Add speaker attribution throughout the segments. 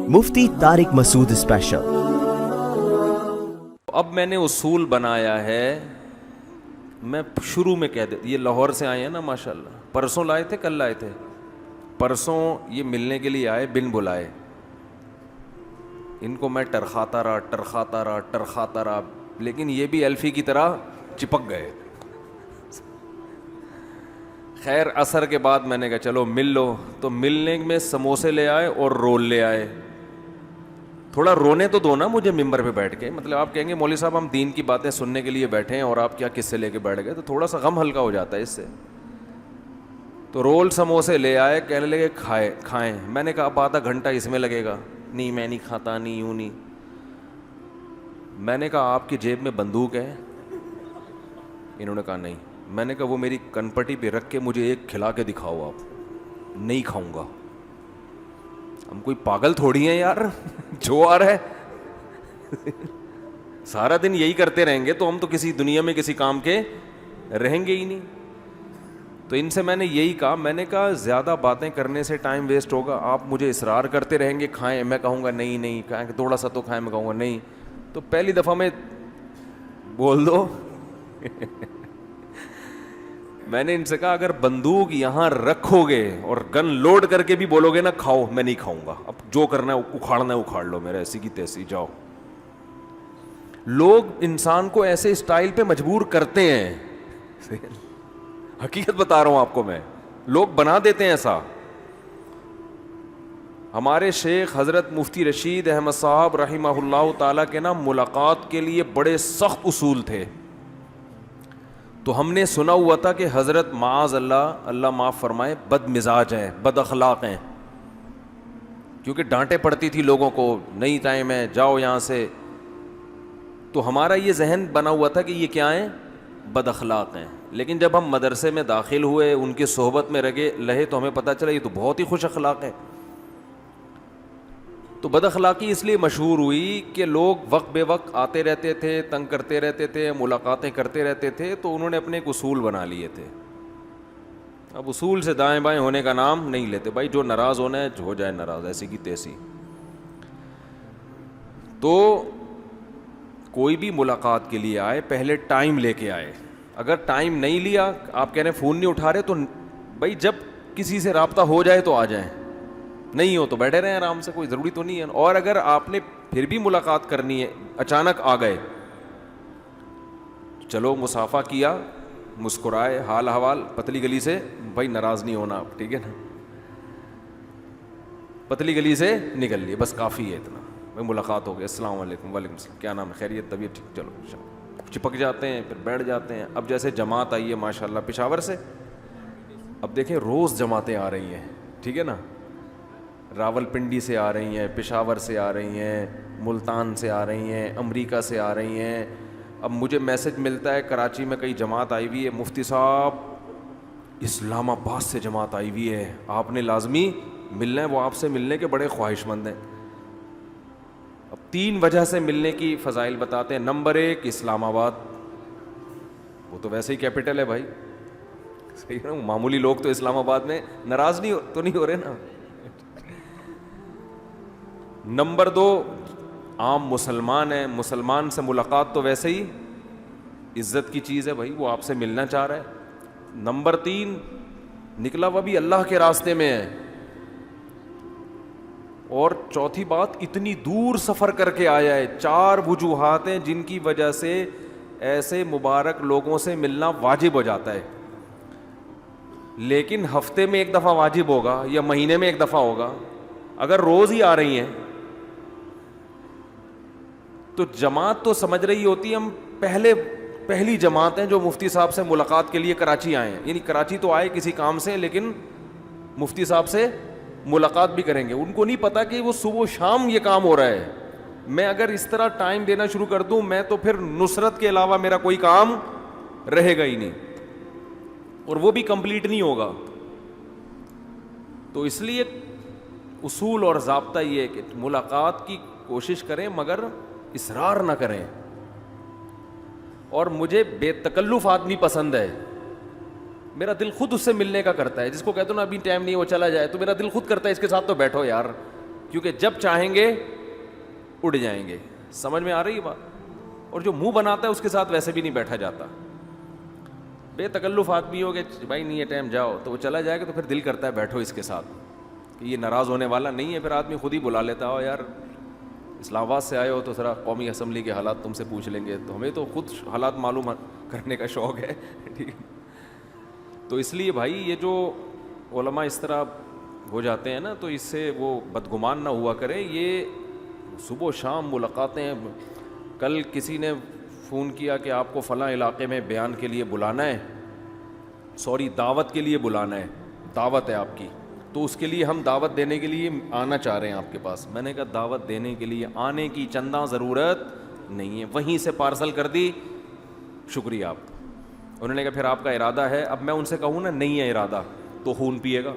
Speaker 1: مفتی طارق مسعود special.
Speaker 2: اب میں نے اصول بنایا ہے، میں شروع میں کہہ دیتا، یہ لاہور سے آئے ہیں نا ماشاءاللہ، پرسوں لائے تھے کل لائے تھے، پرسوں یہ ملنے کے لیے آئے بن بلائے، ان کو میں ٹرخاتا رہا، لیکن یہ بھی الفی کی طرح چپک گئے۔ خیر عصر کے بعد میں نے کہا چلو مل لو، تو ملنے میں سموسے لے آئے اور رول لے آئے۔ تھوڑا رونے تو دو نا مجھے ممبر پہ بیٹھ کے، مطلب آپ کہیں گے مولوی صاحب ہم دین کی باتیں سننے کے لیے بیٹھے ہیں اور آپ کیا قصے لے کے بیٹھ گئے، تو تھوڑا سا غم ہلکا ہو جاتا ہے اس سے۔ تو رول سموسے لے آئے، کہنے لگے کھائیں۔ میں نے کہا اب آدھا گھنٹہ اس میں لگے گا، نہیں میں نہیں کھاتا، نہیں یوں نہیں۔ میں نے کہا آپ کی جیب میں بندوق ہے؟ انہوں نے کہا نہیں۔ میں نے کہا وہ میری کنپٹی پہ رکھ کے مجھے ایک کھلا کے دکھاؤ، آپ نہیں کھاؤں گا۔ ہم کوئی پاگل تھوڑی ہیں یار، جو آ رہا ہے سارا دن یہی کرتے رہیں گے تو ہم تو کسی دنیا میں کسی کام کے رہیں گے ہی نہیں۔ تو ان سے میں نے یہی کہا، میں نے کہا زیادہ باتیں کرنے سے ٹائم ویسٹ ہوگا، آپ مجھے اصرار کرتے رہیں گے کھائیں، میں کہوں گا نہیں کھائیں، تھوڑا سا تو کھائیں، میں کہوں گا نہیں، تو پہلی دفعہ میں بول دو میں نے ان سے کہا اگر بندوق یہاں رکھو گے اور گن لوڈ کر کے بھی بولو گے نا کھاؤ، میں نہیں کھاؤں گا، اب جو کرنا ہے اکھاڑنا ہے اکھاڑ لو، میرا ایسی کی تیسی جاؤ۔ لوگ انسان کو ایسے اسٹائل پہ مجبور کرتے ہیں، حقیقت بتا رہا ہوں آپ کو میں، لوگ بنا دیتے ہیں ایسا۔ ہمارے شیخ حضرت مفتی رشید احمد صاحب رحمہ اللہ تعالیٰ کے نا ملاقات کے لیے بڑے سخت اصول تھے۔ تو ہم نے سنا ہوا تھا کہ حضرت معاذ اللہ معاف فرمائے بد مزاج ہیں، بد اخلاق ہیں، کیونکہ ڈانٹے پڑتی تھی لوگوں کو، نہیں ٹائم ہے جاؤ یہاں سے۔ تو ہمارا یہ ذہن بنا ہوا تھا کہ یہ کیا ہیں، بد اخلاق ہیں۔ لیکن جب ہم مدرسے میں داخل ہوئے، ان کی صحبت میں رہے تو ہمیں پتہ چلا یہ تو بہت ہی خوش اخلاق ہے۔ تو بد اخلاقی اس لیے مشہور ہوئی کہ لوگ وقت بے وقت آتے رہتے تھے، تنگ کرتے رہتے تھے، ملاقاتیں کرتے رہتے تھے، تو انہوں نے اپنے ایک اصول بنا لیے تھے۔ اب اصول سے دائیں بائیں ہونے کا نام نہیں لیتے بھائی، جو ناراض ہونا ہے ہو جائے ناراض، ایسی کی تیسی۔ تو کوئی بھی ملاقات کے لیے آئے پہلے ٹائم لے کے آئے، اگر ٹائم نہیں لیا، آپ کہہ رہے ہیں فون نہیں اٹھا رہے، تو بھائی جب کسی سے رابطہ ہو جائے تو آ جائیں، نہیں ہو تو بیٹھے رہیں آرام سے، کوئی ضروری تو نہیں ہے۔ اور اگر آپ نے پھر بھی ملاقات کرنی ہے، اچانک آ گئے، چلو مسافہ کیا، مسکرائے، حال حوال، پتلی گلی سے، بھائی ناراض نہیں ہونا آپ، ٹھیک ہے نا، پتلی گلی سے نکل لیے، بس کافی ہے اتنا، بھائی ملاقات ہو گئی، السلام علیکم، وعلیکم السلام، کیا نام ہے، خیریت، طبیعت ٹھیک، چلو چپک جاتے ہیں، پھر بیٹھ جاتے ہیں۔ اب جیسے جماعت آئی ہے ماشاءاللہ پشاور سے، اب دیکھیں روز جماعتیں آ رہی ہیں، ٹھیک ہے نا، راول پنڈی سے آ رہی ہیں، پشاور سے آ رہی ہیں، ملتان سے آ رہی ہیں، امریکہ سے آ رہی ہیں۔ اب مجھے میسج ملتا ہے کراچی میں کئی جماعت آئی ہوئی ہے، مفتی صاحب اسلام آباد سے جماعت آئی ہوئی ہے، آپ نے لازمی ملنا ہے، وہ آپ سے ملنے کے بڑے خواہش مند ہیں۔ اب 3 وجہ سے ملنے کی فضائل بتاتے ہیں۔ نمبر 1 اسلام آباد، وہ تو ویسے ہی کیپٹل ہے بھائی، صحیح ہے نا، معمولی لوگ تو اسلام آباد میں ناراض نہیں ہو رہے نا۔ نمبر 2 عام مسلمان ہیں، مسلمان سے ملاقات تو ویسے ہی عزت کی چیز ہے بھائی، وہ آپ سے ملنا چاہ رہا ہے۔ نمبر 3 نکلا وہ بھی اللہ کے راستے میں ہے۔ اور چوتھی بات اتنی دور سفر کر کے آیا ہے۔ 4 وجوہات ہیں جن کی وجہ سے ایسے مبارک لوگوں سے ملنا واجب ہو جاتا ہے، لیکن ہفتے میں 1 دفعہ واجب ہوگا یا مہینے میں 1 دفعہ ہوگا۔ اگر روز ہی آ رہی ہیں تو جماعت تو سمجھ رہی ہوتی ہے ہم پہلی جماعت ہیں جو مفتی صاحب سے ملاقات کے لیے کراچی آئے ہیں، یعنی کراچی تو آئے کسی کام سے، لیکن مفتی صاحب سے ملاقات بھی کریں گے۔ ان کو نہیں پتا کہ وہ صبح و شام یہ کام ہو رہا ہے۔ میں اگر اس طرح ٹائم دینا شروع کر دوں، میں تو پھر نصرت کے علاوہ میرا کوئی کام رہے گا ہی نہیں، اور وہ بھی کمپلیٹ نہیں ہوگا۔ تو اس لیے اصول اور ضابطہ یہ ہے کہ ملاقات کی کوشش کریں مگر اصرار نہ کریں۔ اور مجھے بے تکلف آدمی پسند ہے، میرا دل خود اس سے ملنے کا کرتا ہے، جس کو کہتا ہوں نا ابھی ٹائم نہیں وہ چلا جائے، تو میرا دل خود کرتا ہے اس کے ساتھ تو بیٹھو یار، کیونکہ جب چاہیں گے اڑ جائیں گے. سمجھ میں آ رہی ہے بات؟ اور جو منہ بناتا ہے اس کے ساتھ ویسے بھی نہیں بیٹھا جاتا. بے تکلف آدمی ہو کہ بھائی نہیں ہے ٹائم جاؤ, تو وہ چلا جائے گا تو پھر دل کرتا ہے بیٹھو اس کے ساتھ, کہ یہ ناراض ہونے والا نہیں ہے. پھر آدمی خود ہی بلا لیتا ہو, یار اسلام آباد سے آئے ہو تو ذرا قومی اسمبلی کے حالات تم سے پوچھ لیں گے. تو ہمیں تو خود حالات معلوم کرنے کا شوق ہے, ٹھیک ہے. تو اس لیے بھائی یہ جو علماء اس طرح ہو جاتے ہیں نا, تو اس سے وہ بدگمان نہ ہوا کریں. یہ صبح و شام ملاقاتیں. کل کسی نے فون کیا کہ آپ کو فلاں علاقے میں بیان کے لیے بلانا ہے, سوری دعوت کے لیے بلانا ہے, دعوت ہے آپ کی, تو اس کے لیے ہم دعوت دینے کے لیے آنا چاہ رہے ہیں آپ کے پاس. میں نے کہا دعوت دینے کے لیے آنے کی چندہ ضرورت نہیں ہے, وہیں سے پارسل کر دی, شکریہ آپ. انہوں نے کہا پھر آپ کا ارادہ ہے. اب میں ان سے کہوں نا نہیں ہے ارادہ, تو خون پیے گا.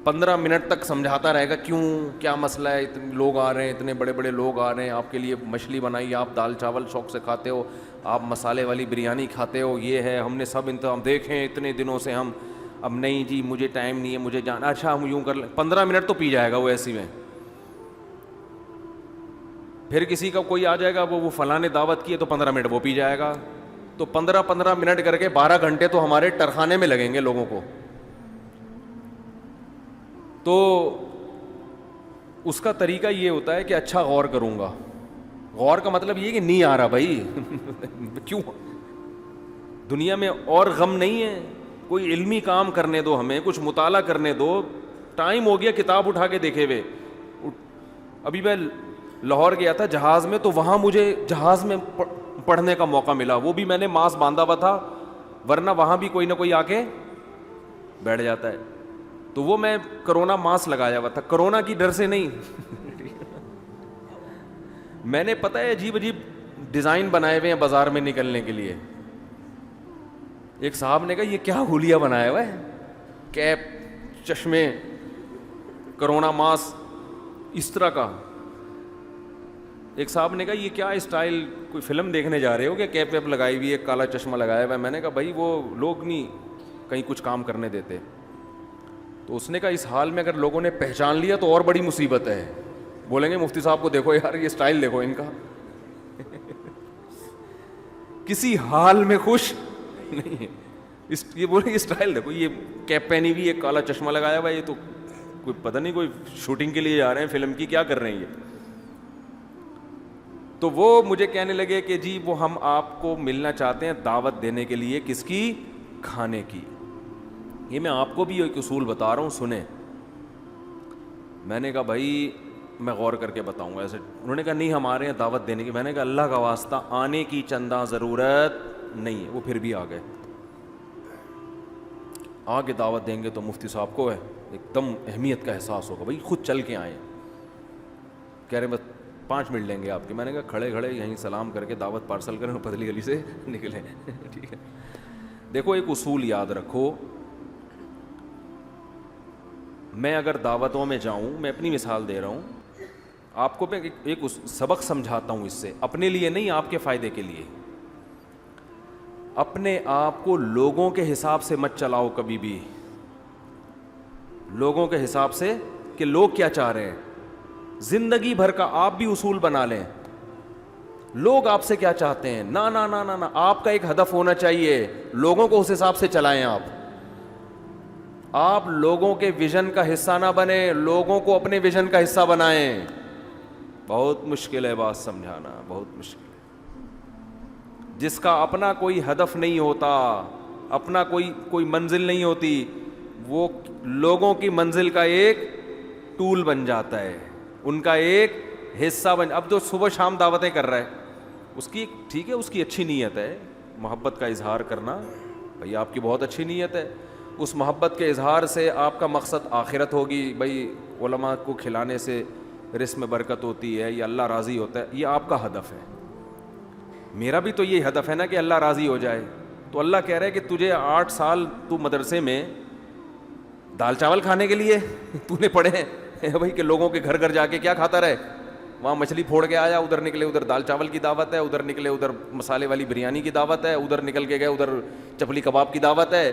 Speaker 2: 15 منٹ تک سمجھاتا رہے گا کیوں, کیا مسئلہ ہے, اتنے لوگ آ رہے ہیں, اتنے بڑے بڑے لوگ آ رہے ہیں, آپ کے لیے مچھلی بنائی, آپ دال چاول شوق سے کھاتے ہو, آپ مسالے والی بریانی کھاتے ہو, یہ ہے, ہم نے سب انتظام دیکھیں اتنے دنوں سے ہم. اب نہیں جی مجھے ٹائم نہیں ہے, مجھے جانا, اچھا ہم یوں کر لیں. 15 منٹ تو پی جائے گا وہ ایسی میں. پھر کسی کا کوئی آ جائے گا, وہ فلاں نے دعوت کی ہے, تو 15 منٹ وہ پی جائے گا. تو 15 منٹ کر کے 12 گھنٹے تو ہمارے ٹرخانے میں لگیں گے لوگوں کو. تو اس کا طریقہ یہ ہوتا ہے کہ اچھا غور کروں گا. غور کا مطلب یہ کہ نہیں آ رہا بھائی کیوں, دنیا میں اور غم نہیں ہے, کوئی علمی کام کرنے دو, ہمیں کچھ مطالعہ کرنے دو. ٹائم ہو گیا کتاب اٹھا کے دیکھے ہوئے. ابھی میں لاہور گیا تھا جہاز میں, تو وہاں مجھے جہاز میں پڑھنے کا موقع ملا. وہ بھی میں نے ماسک باندھا ہوا تھا, ورنہ وہاں بھی کوئی نہ کوئی آ کے بیٹھ جاتا ہے. تو وہ میں کرونا ماسک لگایا ہوا تھا, کرونا کی ڈر سے نہیں. میں نے پتہ ہے عجیب عجیب ڈیزائن بنائے ہوئے ہیں بازار میں نکلنے کے لیے. ایک صاحب نے کہا یہ کیا حلیہ بنایا ہوا ہے, کیپ, چشمے, کرونا ماسک اس طرح کا. ایک صاحب نے کہا یہ کیا اسٹائل, کوئی فلم دیکھنے جا رہے ہو کہ کیپ ویپ لگائی ہوئی ہے, کالا چشمہ لگایا ہوا ہے. میں نے کہا بھائی وہ لوگ نہیں کہیں کچھ کام کرنے دیتے. تو اس نے کہا اس حال میں اگر لوگوں نے پہچان لیا تو اور بڑی مصیبت ہے, بولیں گے مفتی صاحب کو دیکھو یار یہ اسٹائل دیکھو ان کا. کسی حال میں خوش نہیں ہے, یہ بولیں گے اسٹائل دیکھو, یہ کیپ پہنی ہوئی ہے, کالا چشمہ لگایا ہوا ہے, یہ تو کوئی پتہ نہیں کوئی شوٹنگ کے لیے جا رہے ہیں فلم کی, کیا کر رہے ہیں یہ. تو وہ مجھے کہنے لگے کہ جی وہ ہم آپ کو ملنا چاہتے ہیں دعوت دینے کے لیے, کس کی, کھانے کی. یہ میں آپ کو بھی ایک اصول بتا رہا ہوں, سنیں. میں نے کہا بھائی میں غور کر کے بتاؤں گا ایسے. انہوں نے کہا نہیں ہم آ رہے ہیں دعوت دینے کی. میں نے کہا اللہ کا واسطہ آنے کی چندہ ضرورت نہیں ہے. وہ پھر بھی آ گئے. آگے دعوت دیں گے تو مفتی صاحب کو ہے ایک دم اہمیت کا احساس ہوگا, بھائی خود چل کے آئیں. کہہ رہے بس 5 منٹ لیں گے آپ کے. میں نے کہا کھڑے کھڑے یہیں سلام کر کے دعوت پارسل کریں, پتلی گلی سے نکلیں. ٹھیک ہے. دیکھو ایک اصول یاد رکھو, میں اگر دعوتوں میں جاؤں, میں اپنی مثال دے رہا ہوں آپ کو, میں ایک سبق سمجھاتا ہوں اس سے, اپنے لیے نہیں آپ کے فائدے کے لیے. اپنے آپ کو لوگوں کے حساب سے مت چلاؤ کبھی بھی, لوگوں کے حساب سے کہ لوگ کیا چاہ رہے ہیں. زندگی بھر کا آپ بھی اصول بنا لیں, لوگ آپ سے کیا چاہتے ہیں. نا نا نا نا نا, آپ کا ایک ہدف ہونا چاہیے, لوگوں کو اس حساب سے چلائیں. آپ لوگوں کے ویژن کا حصہ نہ بنے, لوگوں کو اپنے ویژن کا حصہ بنائیں. بہت مشکل ہے بات سمجھانا, بہت مشکل ہے. جس کا اپنا کوئی ہدف نہیں ہوتا, اپنا کوئی منزل نہیں ہوتی, وہ لوگوں کی منزل کا ایک ٹول بن جاتا ہے, ان کا ایک حصہ بن. اب جو صبح شام دعوتیں کر رہا ہے اس کی ٹھیک ہے, اس کی اچھی نیت ہے, محبت کا اظہار کرنا بھائی آپ کی بہت اچھی نیت ہے. اس محبت کے اظہار سے آپ کا مقصد آخرت ہوگی, بھائی علماء کو کھلانے سے رزق میں برکت ہوتی ہے یا اللہ راضی ہوتا ہے, یہ آپ کا ہدف ہے. میرا بھی تو یہ ہدف ہے نا کہ اللہ راضی ہو جائے. تو اللہ کہہ رہا ہے کہ تجھے 8 سال تو مدرسے میں دال چاول کھانے کے لیے تو نے پڑھے ہیں بھائی, کہ لوگوں کے گھر گھر جا کے کیا کھاتا رہے, وہاں مچھلی پھوڑ کے آیا, ادھر نکلے ادھر دال چاول کی دعوت ہے, ادھر نکلے ادھر مسالے والی بریانی کی دعوت ہے, ادھر نکل کے گئے ادھر چپلی کباب کی دعوت ہے.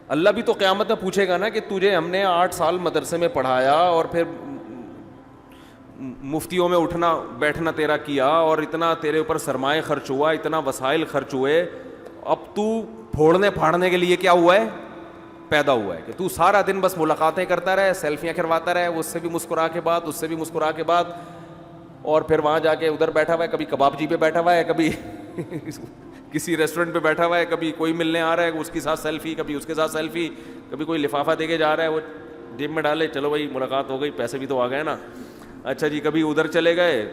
Speaker 2: اللہ بھی تو قیامت میں پوچھے گا نا کہ تجھے ہم نے 8 سال مدرسے میں پڑھایا اور پھر مفتیوں میں اٹھنا بیٹھنا تیرا کیا اور اتنا تیرے اوپر سرمایہ خرچ ہوا, اتنا وسائل خرچ ہوئے, اب تو پھوڑنے پھاڑنے کے لیے کیا ہوا ہے, پیدا ہوا ہے کہ تو سارا دن بس ملاقاتیں کرتا رہے, سیلفیاں کرواتا رہے, اس سے بھی مسکرا کے بعد اس سے بھی مسکرا کے بعد, اور پھر وہاں جا کے ادھر بیٹھا ہوا ہے, کبھی کباب جی پہ بیٹھا ہوا ہے, کبھی کسی ریسٹورنٹ پہ بیٹھا ہوا ہے, کبھی کوئی ملنے آ رہا ہے اس کے ساتھ سیلفی, کبھی اس کے ساتھ سیلفی, کبھی کوئی لفافہ دے کے جا رہا ہے, وہ جیب میں ڈالے, چلو بھائی ملاقات ہو گئی, پیسے بھی تو آ گئے نا, اچھا جی. کبھی ادھر چلے گئے,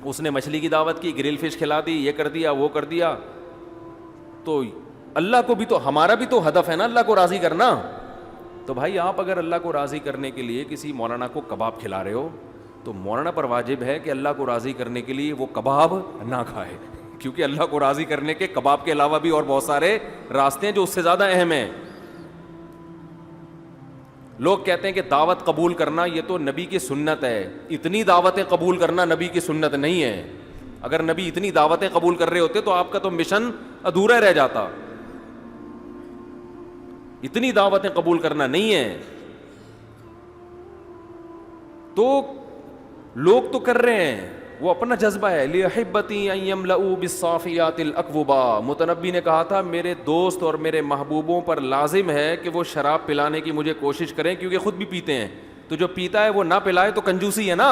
Speaker 2: اس نے مچھلی کی دعوت کی, گرل فش کھلا دی, یہ کر دیا وہ کر دیا. تو اللہ کو بھی تو, ہمارا بھی تو ہدف ہے نا اللہ کو راضی کرنا. تو بھائی آپ اگر اللہ کو راضی کرنے کے لیے کسی مولانا کو کباب کھلا رہے ہو تو مولانا پر واجب ہے کہ اللہ کو راضی کرنے کے لیے وہ کباب نہ کھائے, کیونکہ اللہ کو راضی کرنے کے کباب کے علاوہ بھی اور بہت سارے راستے ہیں جو اس سے زیادہ اہم ہیں. لوگ کہتے ہیں کہ دعوت قبول کرنا یہ تو نبی کی سنت ہے, اتنی دعوتیں قبول کرنا نبی کی سنت نہیں ہے. اگر نبی اتنی دعوتیں قبول کر رہے ہوتے تو آپ کا تو مشن ادھورا رہ جاتا. اتنی دعوتیں قبول کرنا نہیں ہے. تو لوگ تو کر رہے ہیں, وہ اپنا جذبہ ہے. لِأَحِبَّتِي أَن يَمْلَؤُوا بِالصَّافِيَاتِ الْأَكْوَبَا, متنبی نے کہا تھا میرے دوست اور میرے محبوبوں پر لازم ہے کہ وہ شراب پلانے کی مجھے کوشش کریں, کیونکہ خود بھی پیتے ہیں. تو جو پیتا ہے وہ نہ پلائے تو کنجوسی ہے نا.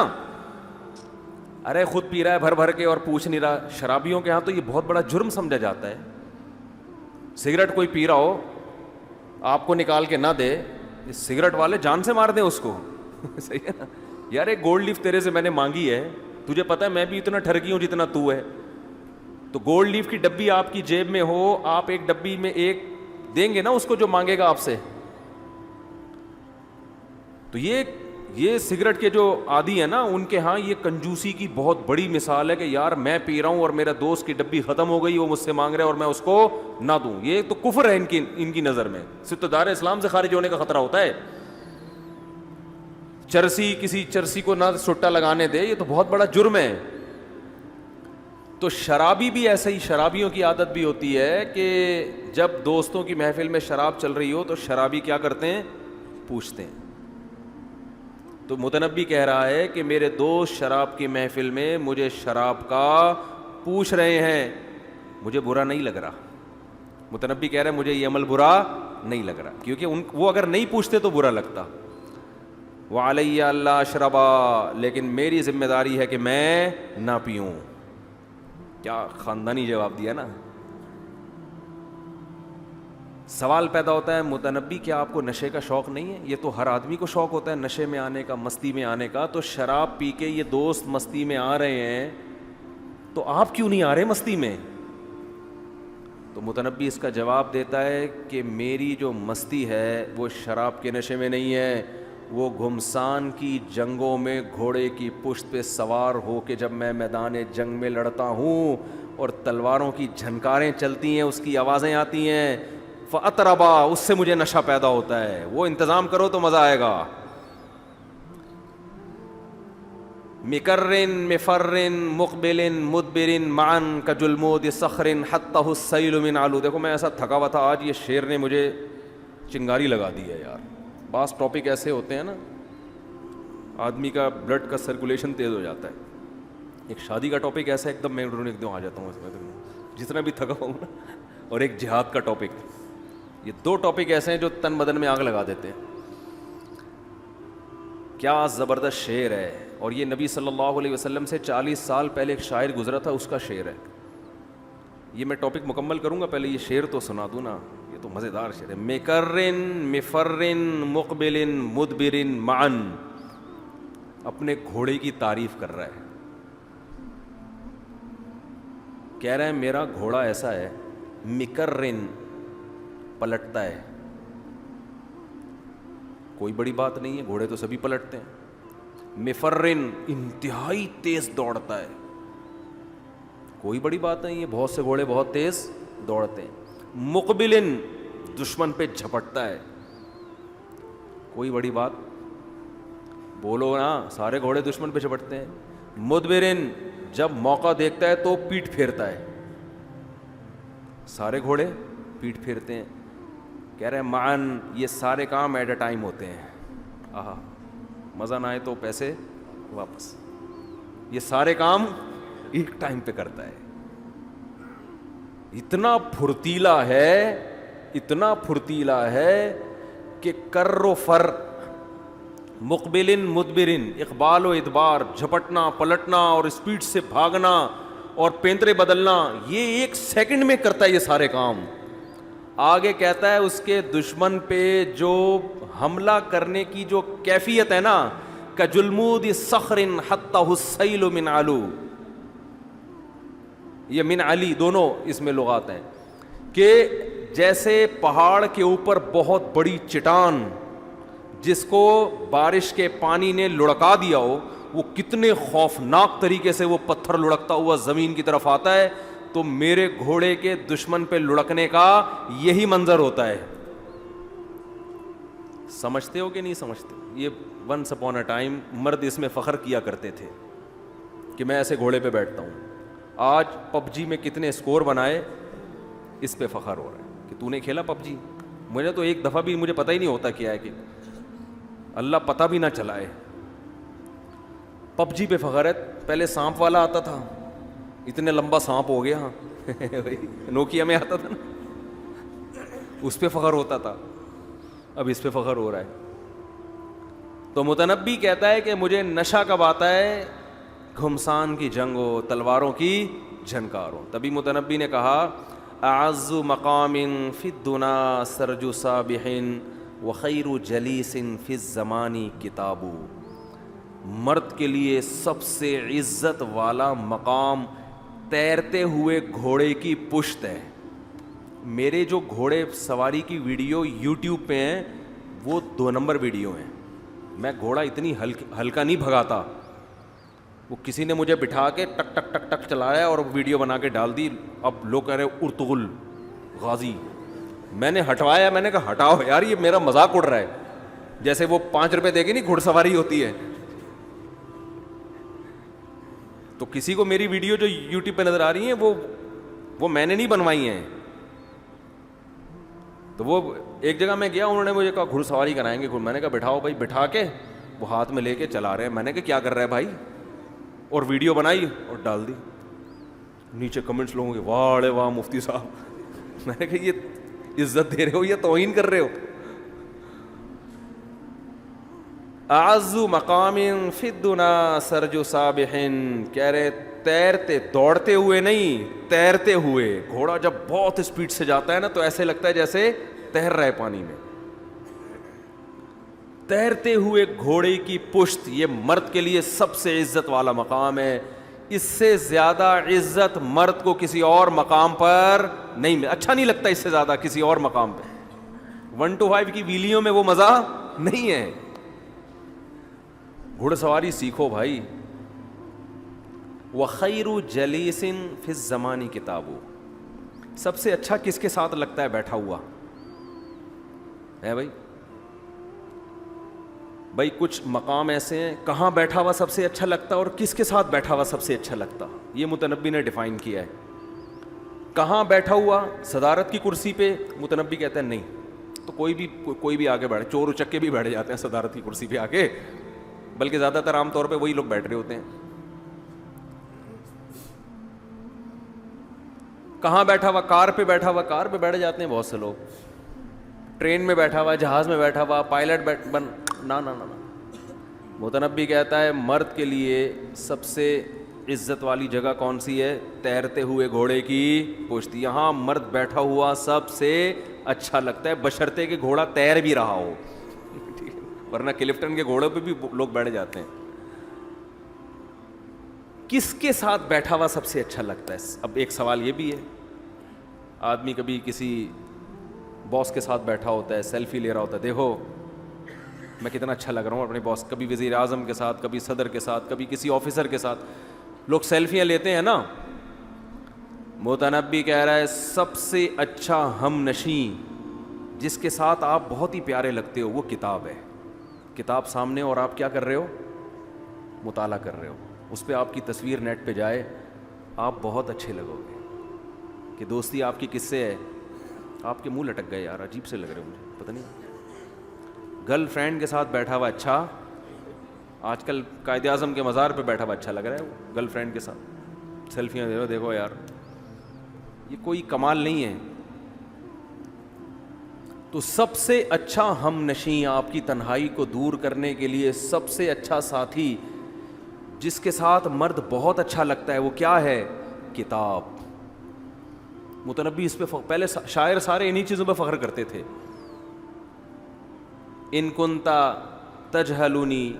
Speaker 2: ارے خود پی رہا ہے بھر بھر کے اور پوچھ نہیں رہا. شرابیوں کے ہاں تو یہ بہت بڑا جرم سمجھا جاتا ہے. سگریٹ کوئی پی رہا ہو, آپ کو نکال کے نہ دے, سگریٹ والے جان سے مار دیں اس کو. صحیح ہے نا یار, ایک گولڈ لیف تیرے سے میں نے مانگی ہے, تجھے پتا ہے میں بھی اتنا ٹھرکی ہوں جتنا تو ہے, تو گولڈ لیف کی ڈبی آپ کی جیب میں ہو, آپ ایک ڈبی میں ایک دیں گے نا اس کو جو مانگے گا آپ سے. تو یہ سگریٹ کے جو عادی ہیں نا ان کے ہاں یہ کنجوسی کی بہت بڑی مثال ہے کہ یار میں پی رہا ہوں اور میرا دوست کی ڈبی ختم ہو گئی, وہ مجھ سے مانگ رہا ہے اور میں اس کو نہ دوں. یہ تو کفر ہے ان کی نظر میں, ستدار اسلام سے خارج ہونے کا خطرہ ہوتا ہے. کسی چرسی کو نہ سٹا لگانے دے, یہ تو بہت بڑا جرم ہے. تو شرابی بھی ایسے ہی, شرابیوں کی عادت بھی ہوتی ہے کہ جب دوستوں کی محفل میں شراب چل رہی ہو تو شرابی کیا کرتے ہیں, پوچھتے ہیں. تو متنبی کہہ رہا ہے کہ میرے دوست شراب کی محفل میں مجھے شراب کا پوچھ رہے ہیں, مجھے برا نہیں لگ رہا. متنبی کہہ رہے ہیں مجھے یہ عمل برا نہیں لگ رہا, کیونکہ وہ اگر نہیں پوچھتے تو برا لگتا. وعلی اللہ اشربا, لیکن میری ذمہ داری ہے کہ میں نہ پیوں. کیا خاندانی جواب دیا نا. سوال پیدا ہوتا ہے متنبی کیا آپ کو نشے کا شوق نہیں ہے؟ یہ تو ہر آدمی کو شوق ہوتا ہے نشے میں آنے کا, مستی میں آنے کا. تو شراب پی کے یہ دوست مستی میں آ رہے ہیں تو آپ کیوں نہیں آ رہے مستی میں؟ تو متنبی اس کا جواب دیتا ہے کہ میری جو مستی ہے وہ شراب کے نشے میں نہیں ہے, وہ گھمسان کی جنگوں میں گھوڑے کی پشت پہ سوار ہو کے جب میں میدان جنگ میں لڑتا ہوں اور تلواروں کی جھنکاریں چلتی ہیں, اس کی آوازیں آتی ہیں, فَأَطْرَبَا, اس سے مجھے نشہ پیدا ہوتا ہے. وہ انتظام کرو تو مزہ آئے گا. مِكَرٍ مِفَرٍ مُقْبِلٍ مُدْبِرٍ مَعًا كَجُلْمُودِ صَخْرٍ حَتَّهُ السَّيْلُ مِنْ عَلُو. دیکھو میں ایسا تھکا ہوا تھا آج, یہ شعر نے مجھے چنگاری لگا دی ہے یار. بعض ٹاپک ایسے ہوتے ہیں نا آدمی کا بلڈ کا سرکولیشن تیز ہو جاتا ہے. ایک شادی کا ٹاپک ایسا ایک دم میں ایک دم آ جاتا ہوں اس میں جتنا بھی تھکا ہوں نا, اور ایک جہاد کا ٹاپک. یہ دو ٹاپک ایسے ہیں جو تن بدن میں آگ لگا دیتے ہیں. کیا زبردست شعر ہے, اور یہ نبی صلی اللہ علیہ وسلم سے 40 سال پہلے ایک شاعر گزرا تھا, اس کا شعر ہے. یہ میں ٹاپک مکمل کروں گا, پہلے یہ شعر تو سنا دوں نا, یہ تو مزیدار شعر ہے. مِكَرٍ مِفَرٍ مُقْبِلٍ مُدْبِرٍ مَعًا, اپنے گھوڑے کی تعریف کر رہا ہے. کہہ رہا ہے میرا گھوڑا ایسا ہے, مِكَرٍ پلٹتا ہے. کوئی بڑی بات نہیں ہے, گھوڑے تو سبھی پلٹتے ہیں. مِفَرٍ انتہائی تیز دوڑتا ہے, کوئی بڑی بات نہیں ہے, بہت سے گھوڑے بہت تیز دوڑتے ہیں. مُقْبِلٍ دشمن پہ جھپٹتا ہے, کوئی بڑی بات, بولو نا سارے گھوڑے دشمن پہ جھپٹتے ہیں. مُدْبِرٍ جب موقع دیکھتا ہے تو پیٹ پھیرتا ہے, سارے گھوڑے پیٹ پھیرتے ہیں. کہہ رہے ہیں معن یہ سارے کام ایٹ اے ٹائم ہوتے ہیں. آہا, مزہ نہ آئے تو پیسے واپس. یہ سارے کام ایک ٹائم پہ کرتا ہے. اتنا پھرتیلا ہے کہ کر و فر, مقبلن مدبرن, اقبال و ادبار, جھپٹنا پلٹنا اور اسپیڈ سے بھاگنا اور پینترے بدلنا, یہ 1 سیکنڈ میں کرتا ہے یہ سارے کام. آگے کہتا ہے اس کے دشمن پہ جو حملہ کرنے کی جو کیفیت ہے نا, کجلمود صخر حتہ السیل من علو, یہ من علی دونوں اس میں لغات ہیں, کہ جیسے پہاڑ کے اوپر بہت بڑی چٹان جس کو بارش کے پانی نے لڑکا دیا ہو, وہ کتنے خوفناک طریقے سے وہ پتھر لڑکتا ہوا زمین کی طرف آتا ہے, تو میرے گھوڑے کے دشمن پہ لڑکنے کا یہی منظر ہوتا ہے. سمجھتے ہو کہ نہیں سمجھتے؟ یہ ونس اپون اے ٹائم مرد اس میں فخر کیا کرتے تھے کہ میں ایسے گھوڑے پہ بیٹھتا ہوں. آج پب جی میں کتنے اسکور بنائے, اس پہ فخر ہو رہا ہے کہ تو نے کھیلا پب جی. مجھے تو ایک دفعہ بھی مجھے پتہ ہی نہیں ہوتا کیا ہے, کہ اللہ پتہ بھی نہ چلائے. پب جی پہ فخر ہے. پہلے سانپ والا آتا تھا, اتنے لمبا سانپ ہو گیا, نوکیا میں آتا تھا نا, اس پہ فخر ہوتا تھا, اب اس پہ فخر ہو رہا ہے. تو متنبی کہتا ہے کہ مجھے نشہ کب آتا ہے, گھمسان کی جنگ ہو, تلواروں کی جھنکار ہو. تبھی متنبی نے کہا اعز مقام فی الدنا سرج صابح وخیر جلیس فی الزمان کتاب. مرد کے لیے سب سے عزت والا مقام تیرتے ہوئے گھوڑے کی پشت ہے. میرے جو گھوڑے سواری کی ویڈیو یوٹیوب پہ ہیں وہ 2 نمبر ویڈیو ہیں. میں گھوڑا اتنی ہلکا نہیں بھگاتا. وہ کسی نے مجھے بٹھا کے ٹک ٹک ٹک ٹک چلایا اور ویڈیو بنا کے ڈال دی. اب لوگ کہہ رہے ارطغرل غازی. میں نے ہٹوایا, میں نے کہا ہٹاؤ یار, یہ میرا مذاق اڑ رہا ہے. جیسے وہ 5 روپے دے کے نہیں گھڑ سواری ہوتی ہے, تو کسی کو میری ویڈیو جو یوٹیوب پہ نظر آ رہی ہیں وہ میں نے نہیں بنوائی ہیں. تو وہ ایک جگہ میں گیا, انہوں نے مجھے کہا گھڑ سواری کرائیں گے. میں نے کہا بٹھاؤ بھائی. بٹھا کے وہ ہاتھ میں لے کے چلا رہے ہیں. میں نے کہا کیا کر رہا ہے بھائی, اور ویڈیو بنائی اور ڈال دی. نیچے کمنٹس لوگوں کے واہ واہ مفتی صاحب. میں نے کہا یہ عزت دے رہے ہو یا توہین کر رہے ہو؟ اعز مقام فی الدنا سرج صابح, کہہ رہے تیرتے, دوڑتے ہوئے نہیں, تیرتے ہوئے. گھوڑا جب بہت اسپیڈ سے جاتا ہے نا تو ایسے لگتا ہے جیسے تیر رہا ہے پانی میں. تیرتے ہوئے گھوڑے کی پشت, یہ مرد کے لیے سب سے عزت والا مقام ہے. اس سے زیادہ عزت مرد کو کسی اور مقام پر نہیں, اچھا نہیں لگتا اس سے زیادہ کسی اور مقام پہ. 1 to 5 کی ویلیوں میں وہ مزہ نہیں ہے. گھڑ سواری سیکھو بھائی. وخیر جلیس فی الزمان کتاب. سب سے اچھا کس کے ساتھ لگتا ہے بیٹھا ہوا ہے بھائی؟ بھائی کچھ مقام ایسے ہیں, کہاں بیٹھا ہوا سب سے اچھا لگتا اور کس کے ساتھ بیٹھا ہوا سب سے اچھا لگتا, یہ متنبی نے ڈیفائن کیا ہے. کہاں بیٹھا ہوا, صدارت کی کرسی پہ, متنبی کہتے ہیں نہیں تو کوئی بھی آگے بیٹھے. چور اچکے بھی بیٹھ جاتے ہیں صدارت کی کرسی پہ آگے, بلکہ زیادہ تر عام طور پہ وہی لوگ بیٹھ رہے ہوتے ہیں. کہاں بیٹھا ہوا, کار پہ بیٹھا ہوا, کار پہ بیٹھ جاتے ہیں بہت سے لوگ. ٹرین میں بیٹھا ہوا, جہاز میں بیٹھا ہوا, پائلٹ نا. متنبی کہتا ہے مرد کے لیے سب سے عزت والی جگہ کون سی ہے؟ تیرتے ہوئے گھوڑے کی پشت. یہاں مرد بیٹھا ہوا سب سے اچھا لگتا ہے, بشرطے کہ گھوڑا تیر بھی رہا ہو, ورنہ کلفٹن کے گھوڑوں پہ بھی لوگ بیٹھ جاتے ہیں. کس کے ساتھ بیٹھا ہوا سب سے اچھا لگتا ہے؟ اب ایک سوال یہ بھی ہے, آدمی کبھی کسی باس کے ساتھ بیٹھا ہوتا ہے, سیلفی لے رہا ہوتا ہے, دیکھو میں کتنا اچھا لگ رہا ہوں اپنے باس. کبھی وزیر اعظم کے ساتھ, کبھی صدر کے ساتھ, کبھی کسی آفیسر کے ساتھ لوگ سیلفیاں لیتے ہیں نا. متنبی کہہ رہا ہے سب سے اچھا ہم نشیں جس کے ساتھ آپ بہت ہی پیارے لگتے ہو وہ کتاب ہے. کتاب سامنے اور آپ کیا کر رہے ہو؟ مطالعہ کر رہے ہو. اس پہ آپ کی تصویر نیٹ پہ جائے, آپ بہت اچھے لگو گے. کہ دوستی آپ کی کس سے ہے؟ آپ کے منہ لٹک گئے یار, عجیب سے لگ رہے مجھے, پتہ نہیں. گرل فرینڈ کے ساتھ بیٹھا ہوا اچھا, آج کل قائد اعظم کے مزار پہ بیٹھا ہوا اچھا لگ رہا ہے وہ گرل فرینڈ کے ساتھ سیلفیاں دے رہے, دیکھو یار یہ کوئی کمال نہیں ہے. تو سب سے اچھا ہم نشیں, آپ کی تنہائی کو دور کرنے کے لیے سب سے اچھا ساتھی جس کے ساتھ مرد بہت اچھا لگتا ہے وہ کیا ہے؟ کتاب. متنبی اس پہ پہلے شاعر سارے انہی چیزوں پہ فخر کرتے تھے. ان کنتا تجہلنی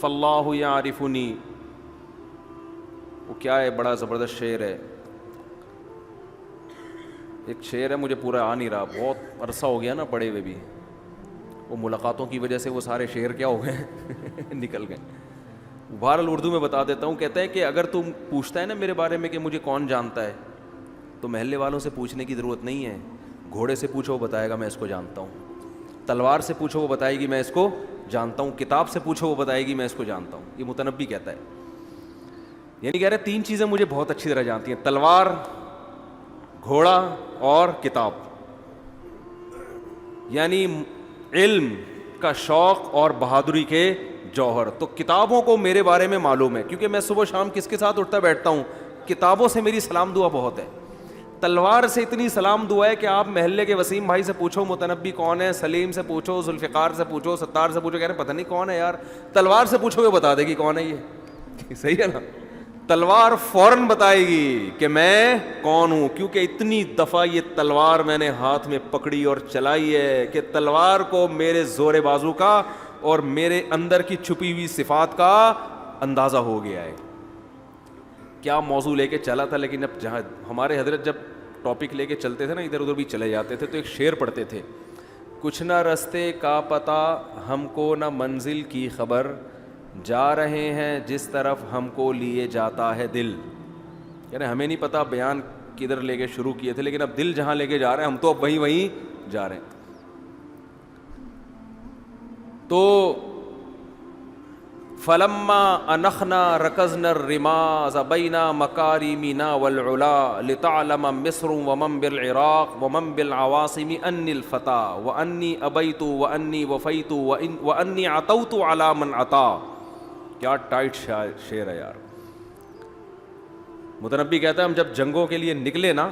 Speaker 2: فاللہ یعرفنی, وہ کیا ہے, بڑا زبردست شعر ہے, ایک شعر ہے مجھے پورا آ نہیں رہا, بہت عرصہ ہو گیا نا پڑھے ہوئے بھی, وہ ملاقاتوں کی وجہ سے وہ سارے شعر کیا ہو گئے نکل گئے. بہرحال اردو میں بتا دیتا ہوں. کہتا ہے کہ اگر تم پوچھتا ہے نا میرے بارے میں کہ مجھے کون جانتا ہے, تو محلے والوں سے پوچھنے کی ضرورت نہیں ہے. گھوڑے سے پوچھو وہ بتائے گا میں اس کو جانتا ہوں, تلوار سے پوچھو وہ بتائے گی میں اس کو جانتا ہوں, کتاب سے پوچھو وہ بتائے گی میں اس کو جانتا ہوں. یہ متنبی کہتا ہے. یعنی کہہ رہے تین چیزیں مجھے بہت اچھی طرح جانتی ہیں, تلوار, گھوڑا اور کتاب. یعنی علم کا شوق اور بہادری کے جوہر. تو کتابوں کو میرے بارے میں معلوم ہے, کیونکہ میں صبح شام کس کے ساتھ اٹھتا بیٹھتا ہوں, کتابوں سے میری سلام دعا بہت ہے. تلوار سے اتنی سلام دعا ہے کہ آپ محلے کے وسیم بھائی سے پوچھو متنبی کون ہے, سلیم سے پوچھو, ذوالفقار سے پوچھو, ستار سے پوچھو, کہہ رہے ہیں پتہ نہیں کون ہے یار. تلوار سے پوچھو وہ بتا دے گی کون ہے یہ. صحیح ہے نا, تلوار فوراً بتائے گی کہ میں کون ہوں, کیونکہ اتنی دفعہ یہ تلوار میں نے ہاتھ میں پکڑی اور چلائی ہے کہ تلوار کو میرے زور بازو کا اور میرے اندر کی چھپی ہوئی صفات کا اندازہ ہو گیا ہے. کیا موضوع لے کے چلا تھا, لیکن اب جہاں ہمارے حضرت جب ٹاپک لے کے چلتے تھے نا, ادھر ادھر بھی چلے جاتے تھے, تو ایک شعر پڑھتے تھے, کچھ نہ رستے کا پتہ ہم کو نہ منزل کی خبر, جا رہے ہیں جس طرف ہم کو لیے جاتا ہے دل. یعنی ہمیں نہیں پتا بیان کدھر لے کے شروع کیے تھے, لیکن اب دل جہاں لے کے جا رہے ہیں ہم تو اب وہیں جا رہے ہیں. تو فلما انخنا رکزنا الرماز بین مکارمنا والعلا لتعلم مصر ومن بالعراق ومن بالعواصم انی الفتى وانی ابیت وانی وفیت وانی عطوت علی من عطا. کیا ٹائٹ شعر ہے یار. متنبی کہتا ہے ہم جب جنگوں کے لیے نکلے نا,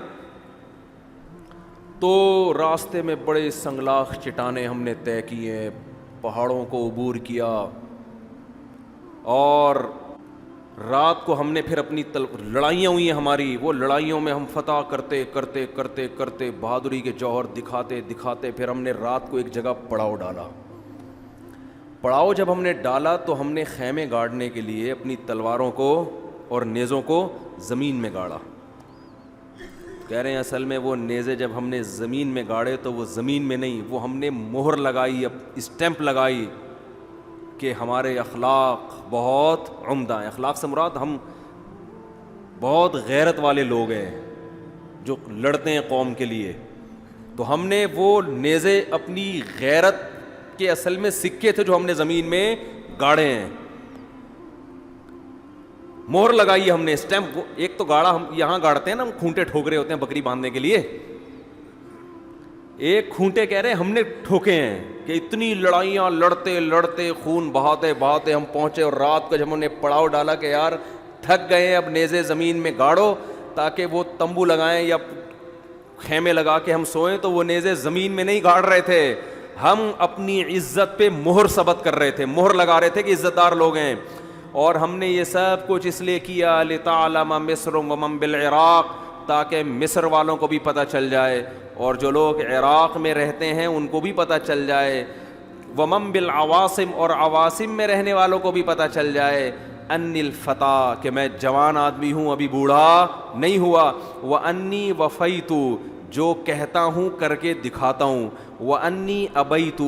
Speaker 2: تو راستے میں بڑے سنگلاخ چٹانیں ہم نے طے کیے, پہاڑوں کو عبور کیا, اور رات کو ہم نے پھر اپنی لڑائیاں ہوئی ہیں ہماری, وہ لڑائیوں میں ہم فتح کرتے کرتے کرتے کرتے بہادری کے جوہر دکھاتے دکھاتے پھر ہم نے رات کو ایک جگہ پڑاؤ ڈالا. پڑاؤ جب ہم نے ڈالا تو ہم نے خیمے گاڑنے کے لیے اپنی تلواروں کو اور نیزوں کو زمین میں گاڑا. کہہ رہے ہیں اصل میں وہ نیزے جب ہم نے زمین میں گاڑے تو وہ زمین میں نہیں, وہ ہم نے مہر لگائی, اب اسٹیمپ لگائی کہ ہمارے اخلاق بہت عمدہ ہیں. اخلاق سے مراد ہم بہت غیرت والے لوگ ہیں جو لڑتے ہیں قوم کے لیے. تو ہم نے وہ نیزے اپنی غیرت کے اصل میں سکے تھے جو ہم نے زمین میں گاڑے ہیں, مہر لگائی ہم نے, اسٹیمپ. ایک تو گاڑا ہم یہاں گاڑتے ہیں نا, ہم کھونٹے ٹھوکرے ہوتے ہیں بکری باندھنے کے لیے, ایک کھونٹے کہہ رہے ہیں ہم نے ٹھوکے ہیں کہ اتنی لڑائیاں لڑتے لڑتے خون بہاتے بہاتے ہم پہنچے, اور رات کو جب ہم نے پڑاؤ ڈالا کہ یار تھک گئے اب نیزے زمین میں گاڑو تاکہ وہ تمبو لگائیں یا خیمے لگا کے ہم سوئیں, تو وہ نیزے زمین میں نہیں گاڑ رہے تھے, ہم اپنی عزت پہ مہر ثبت کر رہے تھے, مہر لگا رہے تھے کہ عزت دار لوگ ہیں. اور ہم نے یہ سب کچھ اس لیے کیا لتعلم مصر ومن بالعراق, تاکہ مصر والوں کو بھی پتہ چل جائے اور جو لوگ عراق میں رہتے ہیں ان کو بھی پتہ چل جائے, ومن بالعواصم اور عواصم میں رہنے والوں کو بھی پتہ چل جائے, انی الفتى کہ میں جوان آدمی ہوں ابھی بوڑھا نہیں ہوا, وانی وفیت جو کہتا ہوں کر کے دکھاتا ہوں, وانی ابیت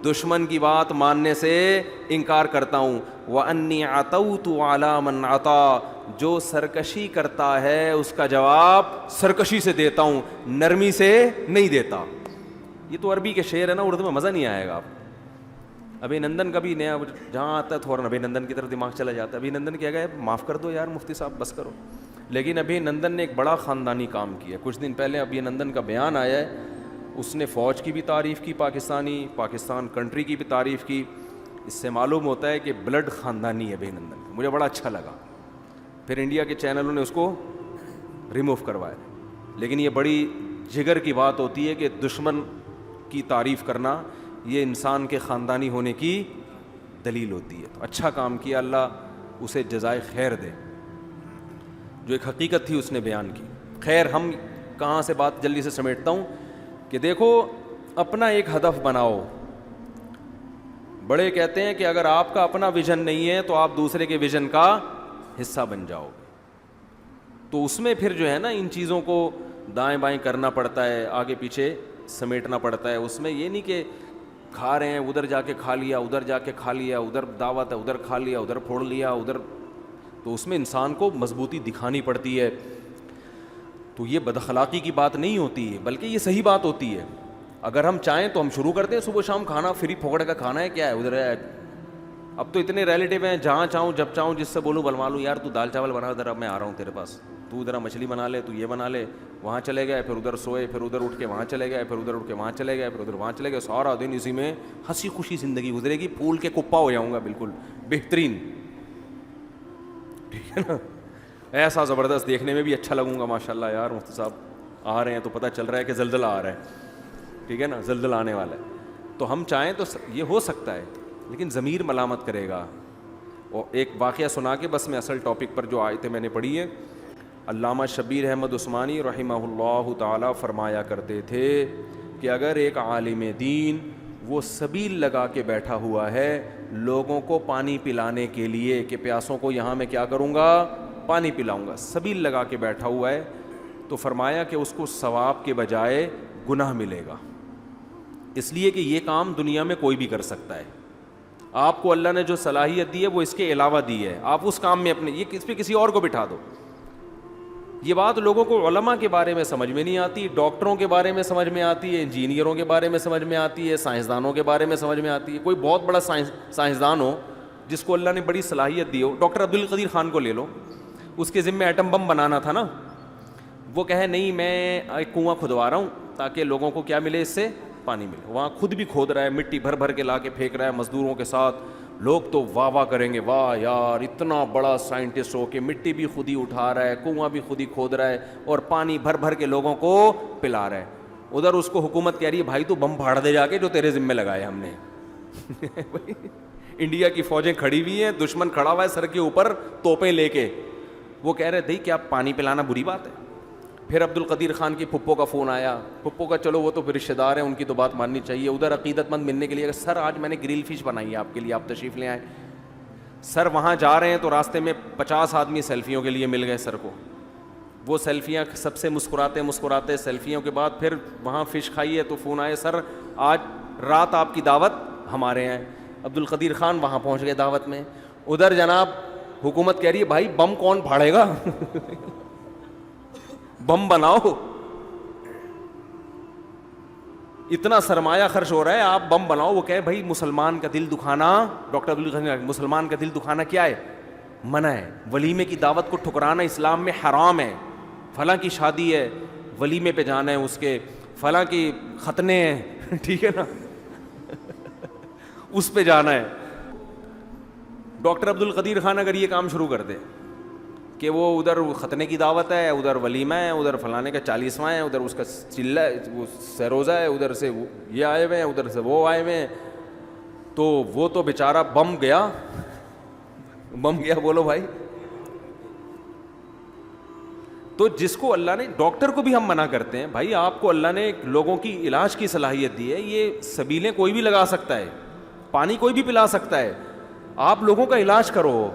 Speaker 2: دشمن کی بات ماننے سے انکار کرتا ہوں, وانی عطوت علی من عطا جو سرکشی کرتا ہے اس کا جواب سرکشی سے دیتا ہوں, نرمی سے نہیں دیتا. یہ تو عربی کے شعر ہے نا, اردو میں مزہ نہیں آئے گا. آپ ابھی نندن کا بھی نیا جہاں آتا ہے فوراً ابھی نندن کی طرف دماغ چلا جاتا ہے. ابھی نندن کیا گیا, معاف کر دو یار مفتی صاحب بس کرو. لیکن ابھی نندن نے ایک بڑا خاندانی کام کیا. کچھ دن پہلے ابھی نندن کا بیان آیا ہے اس نے فوج کی بھی تعریف کی پاکستان کنٹری کی بھی تعریف کی. اس سے معلوم ہوتا ہے کہ بلڈ خاندانی ہے ابھی نندن. مجھے بڑا اچھا لگا. پھر انڈیا کے چینلوں نے اس کو ریموو کروایا. لیکن یہ بڑی جگر کی بات ہوتی ہے کہ دشمن کی تعریف کرنا یہ انسان کے خاندانی ہونے کی دلیل ہوتی ہے. تو اچھا کام کیا, اللہ اسے جزائے خیر دے. جو ایک حقیقت تھی اس نے بیان کی. خیر, ہم کہاں سے بات جلدی سے سمیٹتا ہوں کہ دیکھو اپنا ایک ہدف بناؤ. بڑے کہتے ہیں کہ اگر آپ کا اپنا ویژن نہیں ہے تو آپ دوسرے کے ویژن کا حصہ بن جاؤ. تو اس میں پھر جو ہے نا ان چیزوں کو دائیں بائیں کرنا پڑتا ہے, آگے پیچھے سمیٹنا پڑتا ہے. اس میں یہ نہیں کہ کھا رہے ہیں ادھر جا کے کھا لیا, ادھر جا کے کھا لیا, ادھر دعوت ہے ادھر کھا لیا, ادھر پھوڑ لیا, ادھر. تو اس میں انسان کو مضبوطی دکھانی پڑتی ہے. تو یہ بد اخلاقی کی بات نہیں ہوتی ہے, بلکہ یہ صحیح بات ہوتی ہے. اگر ہم چاہیں تو ہم شروع کرتے ہیں صبح شام کھانا فری پھوکڑ کا کھانا ہے, کیا ہے ادھر ہے. اب تو اتنے ریلیٹیو ہیں, جہاں چاہوں جب چاہوں جس سے بولوں بنوا لوں, یار تو دال چاول بنا ذرا, میں آ رہا ہوں تیرے پاس, تو ذرا مچھلی بنا لے, تو یہ بنا لے. وہاں چلے گئے, پھر ادھر سوئے, پھر ادھر اٹھ کے وہاں چلے گئے, پھر ادھر اٹھ کے وہاں چلے گئے, پھر ادھر وہاں چلے گئے. سارا دن اسی میں ہنسی خوشی زندگی گزرے گی. پھول کے کپا ہو جاؤں گا بالکل بہترین, ٹھیک ہے نا. ایسا زبردست, دیکھنے میں بھی اچھا لگوں گا. ماشاء اللہ یار مفتی صاحب آ رہے ہیں تو پتہ چل رہا ہے کہ زلزلہ آ رہا ہے, ٹھیک ہے نا, زلزلہ آنے والا ہے. تو ہم چاہیں تو یہ ہو سکتا ہے, لیکن ضمیر ملامت کرے گا. اور ایک واقعہ سنا کے بس میں اصل ٹاپک پر جو آیتیں میں نے پڑھی ہے. علامہ شبیر احمد عثمانی رحمہ اللہ تعالی فرمایا کرتے تھے کہ اگر ایک عالم دین وہ سبیل لگا کے بیٹھا ہوا ہے لوگوں کو پانی پلانے کے لیے کہ پیاسوں کو یہاں میں کیا کروں گا, پانی پلاؤں گا, سبیل لگا کے بیٹھا ہوا ہے, تو فرمایا کہ اس کو ثواب کے بجائے گناہ ملے گا. اس لیے کہ یہ کام دنیا میں کوئی بھی کر سکتا ہے. آپ کو اللہ نے جو صلاحیت دی ہے وہ اس کے علاوہ دی ہے, آپ اس کام میں اپنے یہ اس پہ کسی اور کو بٹھا دو. یہ بات لوگوں کو علماء کے بارے میں سمجھ میں نہیں آتی, ڈاکٹروں کے بارے میں سمجھ میں آتی ہے, انجینئروں کے بارے میں سمجھ میں آتی ہے, سائنسدانوں کے بارے میں سمجھ میں آتی ہے. کوئی بہت بڑا سائنسدان ہو جس کو اللہ نے بڑی صلاحیت دی ہو, ڈاکٹر عبدالقدیر خان کو لے لو, اس کے ذمہ ایٹم بم بنانا تھا نا. وہ کہے نہیں میں ایک کنواں کھدوا رہا ہوں تاکہ لوگوں کو کیا ملے, اس سے پانی ملے. وہاں خود بھی کھود رہا ہے, مٹی بھر بھر کے لا کے پھینک رہا ہے مزدوروں کے ساتھ. لوگ تو واہ واہ کریں گے, واہ یار اتنا بڑا سائنٹسٹ ہو کہ مٹی بھی خود ہی اٹھا رہا ہے, کنواں بھی خود ہی کھود رہا ہے, اور پانی بھر بھر کے لوگوں کو پلا رہا ہے. ادھر اس کو حکومت کہہ رہی ہے بھائی تو بم پھاڑ دے جا کے جو تیرے ذمہ لگائے ہم نے. انڈیا کی فوجیں کھڑی ہوئی ہیں, دشمن کھڑا ہوا ہے سر کے اوپر توپیں لے کے. وہ کہہ رہے تھے کیا پانی پلانا بری بات ہے. پھر عبدالقدیر خان کی پھپھو کا فون آیا, پھپھو کا چلو وہ تو پھر رشتہ دار ہیں, ان کی تو بات ماننی چاہیے. ادھر عقیدت مند ملنے کے لیے, سر آج میں نے گرل فش بنائی ہے آپ کے لیے, آپ تشریف لے آئیں. سر وہاں جا رہے ہیں تو راستے میں 50 آدمی سیلفیوں کے لیے مل گئے سر کو. وہ سیلفیاں سب سے مسکراتے سیلفیوں کے بعد پھر وہاں فش کھائی ہے تو فون آئے, سر آج رات آپ کی دعوت ہمارے ہیں. عبدالقدیر خان وہاں پہنچ گئے دعوت میں. ادھر جناب حکومت کہہ رہی ہے بھائی بم کون پھاڑے گا, بم بناؤ, اتنا سرمایہ خرچ ہو رہا ہے آپ بم بناؤ. وہ کہے بھائی مسلمان کا دل دکھانا, ڈاکٹر عبدالقدیر مسلمان کا دل دکھانا کیا ہے, منع ہے. ولیمے کی دعوت کو ٹھکرانا اسلام میں حرام ہے. فلاں کی شادی ہے ولیمے پہ جانا ہے, اس کے فلاں کی ختنے ہیں, ٹھیک ہے نا, اس پہ جانا ہے. ڈاکٹر عبدالقدیر خان اگر یہ کام شروع کر دے کہ وہ ادھر ختنے کی دعوت ہے, ادھر ولیمہ ہے, ادھر فلانے کا 40واں ہے, ادھر اس کا چلہ وہ سروزہ ہے, ادھر سے یہ آئے ہوئے ہیں, ادھر سے وہ آئے ہوئے ہیں, تو وہ تو بیچارہ بم گیا بولو بھائی. تو جس کو اللہ نے, ڈاکٹر کو بھی ہم منع کرتے ہیں بھائی آپ کو اللہ نے لوگوں کی علاج کی صلاحیت دی ہے, یہ سبیلیں کوئی بھی لگا سکتا ہے, پانی کوئی بھی پلا سکتا ہے, آپ لوگوں کا علاج کرو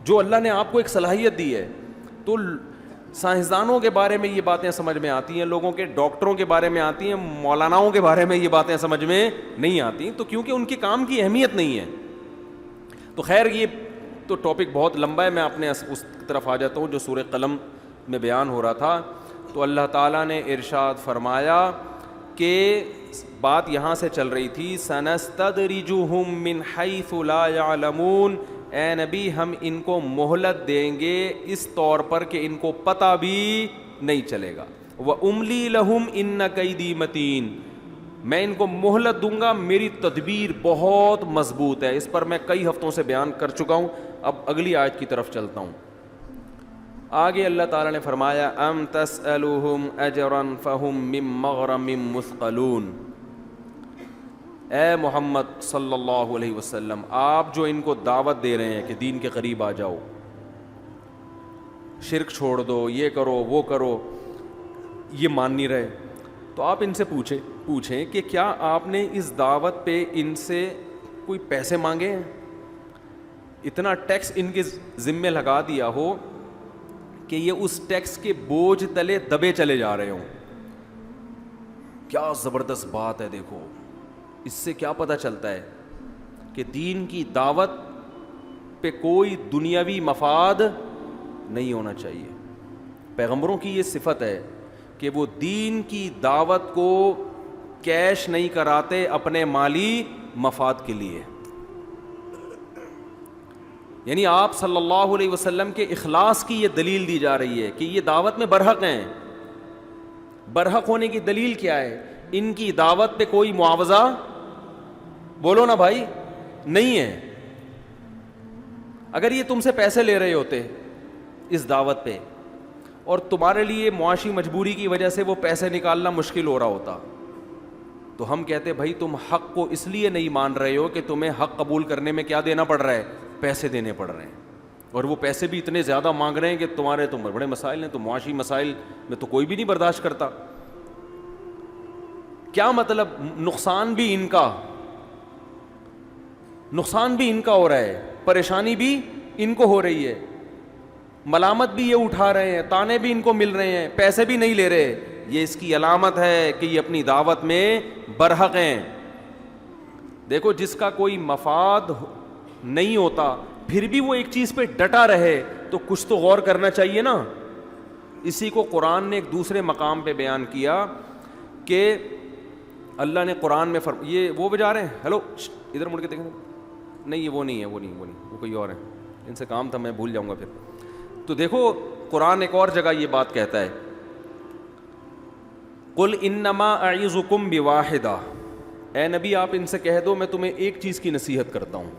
Speaker 2: جو اللہ نے آپ کو ایک صلاحیت دی ہے. تو سائنسدانوں کے بارے میں یہ باتیں سمجھ میں آتی ہیں, لوگوں کے ڈاکٹروں کے بارے میں آتی ہیں, مولاناؤں کے بارے میں یہ باتیں سمجھ میں نہیں آتی, تو کیونکہ ان کے کام کی اہمیت نہیں ہے. تو خیر یہ تو ٹاپک بہت لمبا ہے, میں اپنے اس طرف آ جاتا ہوں جو سورہ قلم میں بیان ہو رہا تھا. تو اللہ تعالیٰ نے ارشاد فرمایا کہ بات یہاں سے چل رہی تھی, سنستدرجہم من حیث لا یعلمون, اے نبی ہم ان کو مہلت دیں گے اس طور پر کہ ان کو پتہ بھی نہیں چلے گا. وَأُمْلِي لَهُمْ إِنَّ كَيْدِي مَتِينٌ، میں ان کو مہلت دوں گا، میری تدبیر بہت مضبوط ہے. اس پر میں کئی ہفتوں سے بیان کر چکا ہوں. اب اگلی آیت کی طرف چلتا ہوں. آگے اللہ تعالیٰ نے فرمایا ام تسألوہم اجرا فہم من مغرم مثقلون. اے محمد صلی اللہ علیہ وسلم، آپ جو ان کو دعوت دے رہے ہیں کہ دین کے قریب آ جاؤ، شرک چھوڑ دو، یہ کرو وہ کرو، یہ مان نہیں رہے، تو آپ ان سے پوچھیں کہ کیا آپ نے اس دعوت پہ ان سے کوئی پیسے مانگے ہیں؟ اتنا ٹیکس ان کے ذمے لگا دیا ہو کہ یہ اس ٹیکس کے بوجھ تلے دبے چلے جا رہے ہوں. کیا زبردست بات ہے. دیکھو اس سے کیا پتہ چلتا ہے کہ دین کی دعوت پہ کوئی دنیاوی مفاد نہیں ہونا چاہیے. پیغمبروں کی یہ صفت ہے کہ وہ دین کی دعوت کو کیش نہیں کراتے اپنے مالی مفاد کے لیے. یعنی آپ صلی اللہ علیہ وسلم کے اخلاص کی یہ دلیل دی جا رہی ہے کہ یہ دعوت میں برحق ہیں. برحق ہونے کی دلیل کیا ہے؟ ان کی دعوت پہ کوئی معاوضہ، بولو نا بھائی، نہیں ہے. اگر یہ تم سے پیسے لے رہے ہوتے اس دعوت پہ اور تمہارے لیے معاشی مجبوری کی وجہ سے وہ پیسے نکالنا مشکل ہو رہا ہوتا تو ہم کہتے بھائی تم حق کو اس لیے نہیں مان رہے ہو کہ تمہیں حق قبول کرنے میں کیا دینا پڑ رہا ہے؟ پیسے دینے پڑ رہے ہیں. اور وہ پیسے بھی اتنے زیادہ مانگ رہے ہیں کہ تمہارے تو بڑے مسائل ہیں، تو معاشی مسائل میں تو کوئی بھی نہیں برداشت کرتا. کیا مطلب؟ نقصان بھی ان کا ہو رہا ہے، پریشانی بھی ان کو ہو رہی ہے، ملامت بھی یہ اٹھا رہے ہیں، تانے بھی ان کو مل رہے ہیں، پیسے بھی نہیں لے رہے. یہ اس کی علامت ہے کہ یہ اپنی دعوت میں برحق ہیں. دیکھو جس کا کوئی مفاد نہیں ہوتا پھر بھی وہ ایک چیز پہ ڈٹا رہے تو کچھ تو غور کرنا چاہیے نا. اسی کو قرآن نے ایک دوسرے مقام پہ بیان کیا کہ اللہ نے قرآن میں یہ وہ بجا رہے ہیں، ہیلو ادھر مڑ کے دیکھیں. نہیں یہ وہ نہیں ہے، وہ کوئی اور ہے، ان سے کام تھا میں بھول جاؤں گا پھر. تو دیکھو قرآن ایک اور جگہ یہ بات کہتا ہے قل انما اعظکم بواحدہ، اے نبی آپ ان سے کہہ دو میں تمہیں ایک چیز کی نصیحت کرتا ہوں.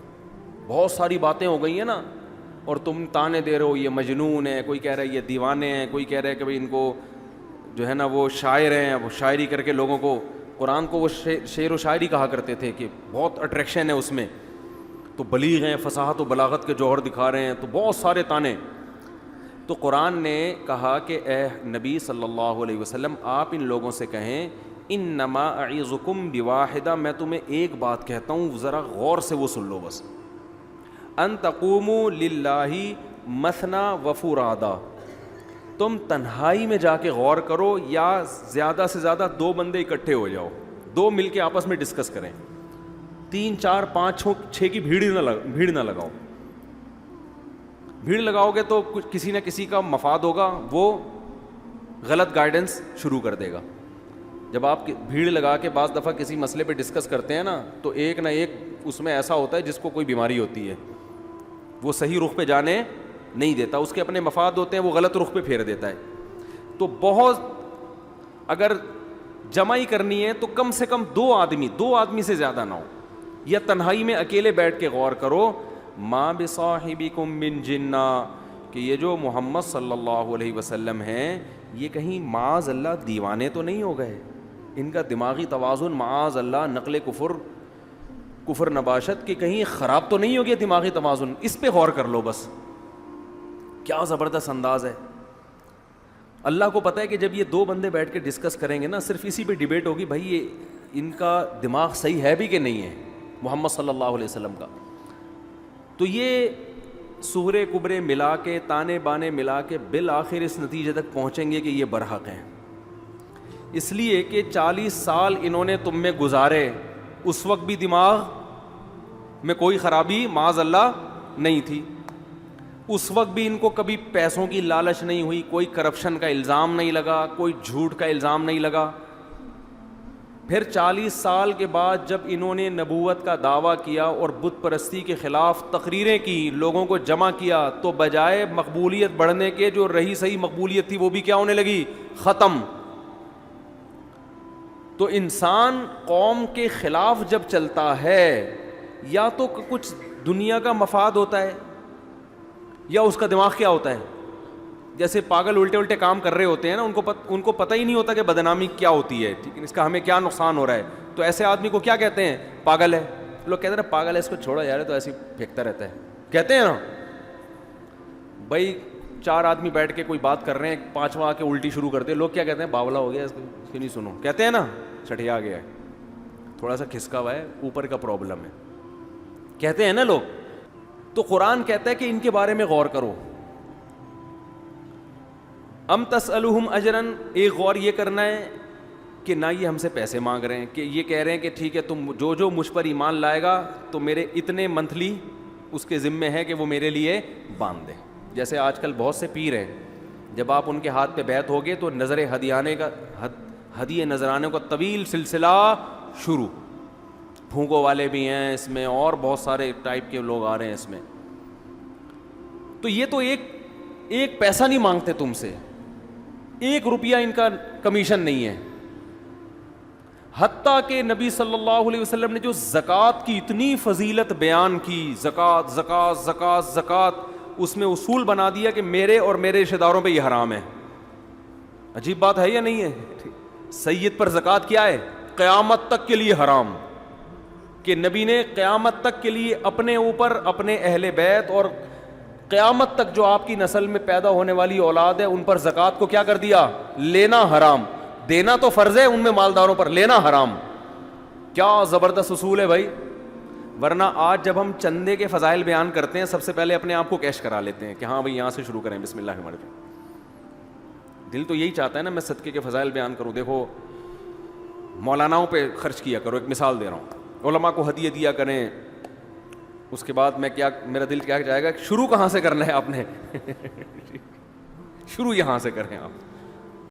Speaker 2: بہت ساری باتیں ہو گئی ہیں نا اور تم تانے دے رہے ہو یہ مجنون ہے، کوئی کہہ رہا ہے یہ دیوانے ہیں، کوئی کہہ رہا ہے کہ بھئی ان کو جو ہے نا وہ شاعر ہیں، وہ شاعری کر کے لوگوں کو، قرآن کو وہ شعر و شاعری کہا کرتے تھے کہ بہت اٹریکشن ہے اس میں، تو بلیغ ہیں، فصاحت و بلاغت کے جوہر دکھا رہے ہیں، تو بہت سارے تانے. تو قرآن نے کہا کہ اے نبی صلی اللہ علیہ وسلم آپ ان لوگوں سے کہیں انما اعظکم بواحدہ، میں تمہیں ایک بات کہتا ہوں ذرا غور سے وہ سن لو بس. ان تقوموا للہ مثنی و فرادا، تم تنہائی میں جا کے غور کرو یا زیادہ سے زیادہ 2 بندے اکٹھے ہو جاؤ، 2 مل کے آپس میں ڈسکس کریں. 3 4 5 6 کی بھیڑ نہ لگاؤ. بھیڑ لگاؤ گے تو کسی نہ کسی کا مفاد ہوگا، وہ غلط گائیڈنس شروع کر دے گا. جب آپ بھیڑ لگا کے بعض دفعہ کسی مسئلے پہ ڈسکس کرتے ہیں نا تو ایک نہ ایک اس میں ایسا ہوتا ہے جس کو کوئی بیماری ہوتی ہے، وہ صحیح رخ پہ جانے نہیں دیتا، اس کے اپنے مفاد ہوتے ہیں، وہ غلط رخ پہ پھیر دیتا ہے. تو بہت اگر جمع ہی کرنی ہے تو کم سے کم 2 آدمی سے زیادہ نہ ہو، یا تنہائی میں اکیلے بیٹھ کے غور کرو ما بصاحبکم من جنہ، کہ یہ جو محمد صلی اللہ علیہ وسلم ہیں یہ کہیں معاذ اللہ دیوانے تو نہیں ہو گئے، ان کا دماغی توازن معاذ اللہ نقل کفر نباشت کہ کہیں خراب تو نہیں ہو گیا دماغی توازن. اس پہ غور کر لو بس. کیا زبردست انداز ہے. اللہ کو پتہ ہے کہ جب یہ 2 بندے بیٹھ کے ڈسکس کریں گے نا صرف اسی پہ ڈیبیٹ ہوگی بھائی یہ ان کا دماغ صحیح ہے بھی کہ نہیں ہے محمد صلی اللہ علیہ وسلم کا. تو یہ سغرے کبرے ملا کے تانے بانے ملا کے بالآخر اس نتیجے تک پہنچیں گے کہ یہ برحق ہیں، اس لیے کہ 40 سال انہوں نے تم میں گزارے، اس وقت بھی دماغ میں کوئی خرابی معاذ اللہ نہیں تھی، اس وقت بھی ان کو کبھی پیسوں کی لالچ نہیں ہوئی، کوئی کرپشن کا الزام نہیں لگا، کوئی جھوٹ کا الزام نہیں لگا. پھر 40 سال کے بعد جب انہوں نے نبوت کا دعویٰ کیا اور بت پرستی کے خلاف تقریریں کی، لوگوں کو جمع کیا، تو بجائے مقبولیت بڑھنے کے جو رہی صحیح مقبولیت تھی وہ بھی کیا ہونے لگی؟ ختم. تو انسان قوم کے خلاف جب چلتا ہے یا تو کچھ دنیا کا مفاد ہوتا ہے یا اس کا دماغ کیا ہوتا ہے. جیسے پاگل الٹے الٹے کام کر رہے ہوتے ہیں نا, ان کو پتہ ہی نہیں ہوتا کہ بدنامی کیا ہوتی ہے, ٹھیک ہے, اس کا ہمیں کیا نقصان ہو رہا ہے. تو ایسے آدمی کو کیا کہتے ہیں؟ پاگل ہے. لوگ کہتے ہیں نا پاگل ہے, اس کو چھوڑا یار, تو ایسے پھینکتا رہتا ہے, کہتے ہیں نا. بھائی 4 آدمی بیٹھ کے کوئی بات کر رہے ہیں, 5واں آ کے الٹی شروع کرتے ہیں, لوگ کیا کہتے ہیں؟ باولا ہو گیا, اس کو نہیں سنو, کہتے ہیں نا چٹیا گیا ہے, تھوڑا سا کھسکا ہوا ہے, اوپر کا پرابلم ہے, کہتے ہیں نا لوگ. تو قرآن کہتا ہے کہ ان کے بارے میں غور کرو. ام تسألہم اجرن, ایک غور یہ کرنا ہے کہ نہ یہ ہم سے پیسے مانگ رہے ہیں, کہ یہ کہہ رہے ہیں کہ ٹھیک ہے تم جو مجھ پر ایمان لائے گا تو میرے اتنے منتھلی اس کے ذمے ہے کہ وہ میرے لیے باندھ دے. جیسے آج کل بہت سے پیر ہیں, جب آپ ان کے ہاتھ پہ بیعت ہوگے تو نظر ہدیے نذرانے کا طویل سلسلہ شروع. پھونکوں والے بھی ہیں اس میں, اور بہت سارے ٹائپ کے لوگ آ رہے ہیں اس میں. تو یہ تو ایک پیسہ نہیں مانگتے تم سے, 1 روپیہ ان کا کمیشن نہیں ہے. حتیٰ کہ نبی صلی اللہ علیہ وسلم نے جو زکوٰۃ کی اتنی فضیلت بیان کی, زکوٰۃ زکوٰۃ زکوٰۃ زکوٰۃ, اس میں اصول بنا دیا کہ میرے اور میرے رشتہ داروں پہ یہ حرام ہے. عجیب بات ہے یا نہیں ہے؟ سید پر زکوٰۃ کیا ہے؟ قیامت تک کے لیے حرام. کہ نبی نے قیامت تک کے لیے اپنے اوپر, اپنے اہل بیت اور قیامت تک جو آپ کی نسل میں پیدا ہونے والی اولاد ہے ان پر زکوٰۃ کو کیا کر دیا؟ لینا حرام. دینا تو فرض ہے, ان میں مالداروں پر لینا حرام. کیا زبردست اصول ہے بھائی. ورنہ آج جب ہم چندے کے فضائل بیان کرتے ہیں سب سے پہلے اپنے آپ کو کیش کرا لیتے ہیں کہ ہاں بھائی یہاں سے شروع کریں, بسم اللہ الرحمن الرحیم. دل تو یہی چاہتا ہے نا میں صدقے کے فضائل بیان کروں. دیکھو مولاناؤں پہ خرچ کیا کرو, ایک مثال دے رہا ہوں, علماء کو ہدیے دیا کریں. اس کے بعد میں کیا, میرا دل کیا جائے گا, شروع کہاں سے کرنا ہے آپ نے؟ شروع یہاں سے کریں آپ.